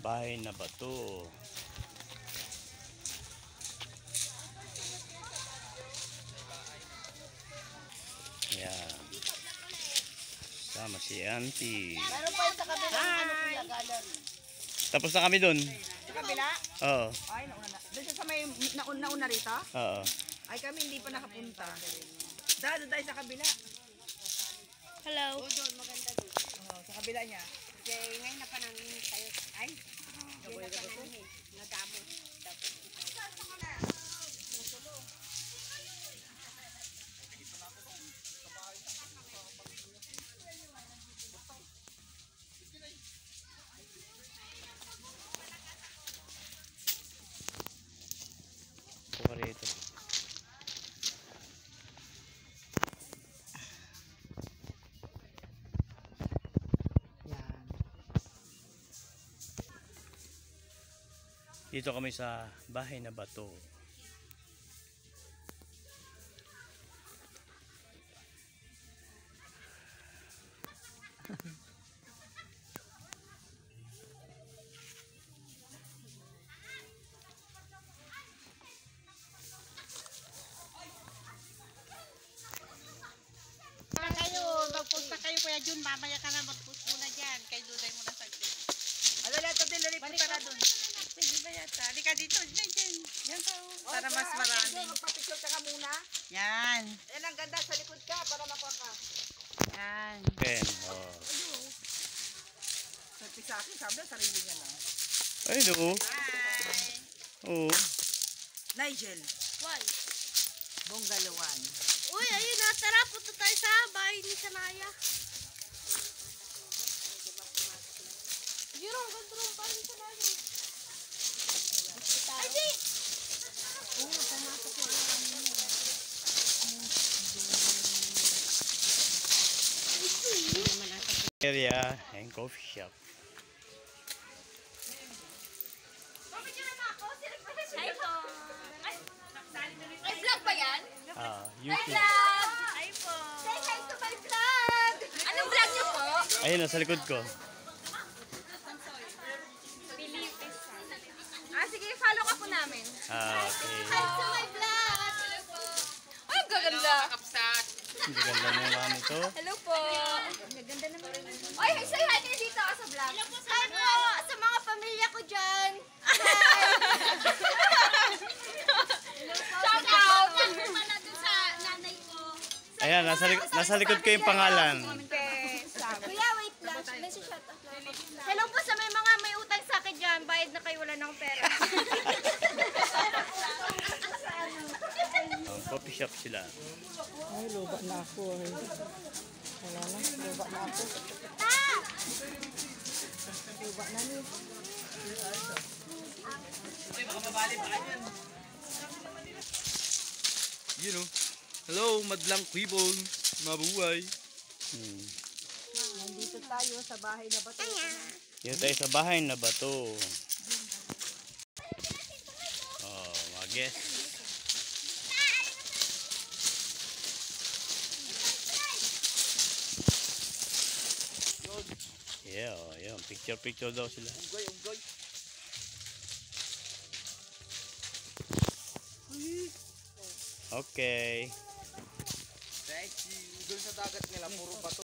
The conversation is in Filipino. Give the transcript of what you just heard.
bahay na bato. Yan. Sama si Auntie. Meron pa yung sa kabila. Ano kuya, gallery. Tapos na kami dun. Sa kabila? Oo. Ay, nauna na. Doon siya sa may nauna rito? Oo. Ay, kami hindi pa nakapunta. Doon tayo sa kabila. Hello. Doon, maganda doon. Oo, sa kabila niya. Kaya ngayon na panangin tayo. Ay, hindi na panangin. Nagamo. Puka rito. Yan. Dito kami sa bahay na bato. Magpunta kayo Kuya Jun, mamaya ka na magpunta muna dyan. Kay Duday mo na saglit. Ano na ito din, punta na doon. Pwede ba yata? Halika dito, dyan. Yan ka. Para mas marami. Magpapicture ka muna. Yan. Yan ang ganda, sa likod ka para makuha ka. Yan. Pen. Oh. Sabi sa akin, sabi na sarili niya lang. Ay, no. Hi. Oo. Nigel, Why? Bonggaluan. Uy, ayun na. Tara, punta tayo sa bahay ni Sanaya. Yun ang ganda ng bahay ni Sanaya. Ay, di! Oo, pumasok na ang Area and coffee shop. Hi po. Ay, vlog ba yan? YouTube. Hi po. Say hi to my vlog! Anong vlog niyo po? Ayun, nasa likod ko. Sige, follow ka po namin. Okay. Hi to my vlog! Ay, ang gaganda. Hindi ganda na yung ano ito. Hello po. Ganda naman. Ay, say hi kayo dito sa vlog. Hello po sa mga pamilya ko dyan. Shout out. Pala dun sa nanay ko. Ayan, nasa likod ko yung pangalan. Kuya, wait lang. May shout out lang. Hello po sa may utang sa akin dyan. Bayad na kayo, wala nang pera. Coffee shop sila. Ay, luba na ako. Wala na, luba na ako. Luba na niyo. You know. Hello, madlang kwibon. Mabuhay. Nandito tayo sa bahay na bato. Dito tayo sa bahay na bato. Oh, mga guest. Yeah, yun. Picture daw sila. Unggoy. Okay. Thank you. Doon sa dagat nila, puro bato.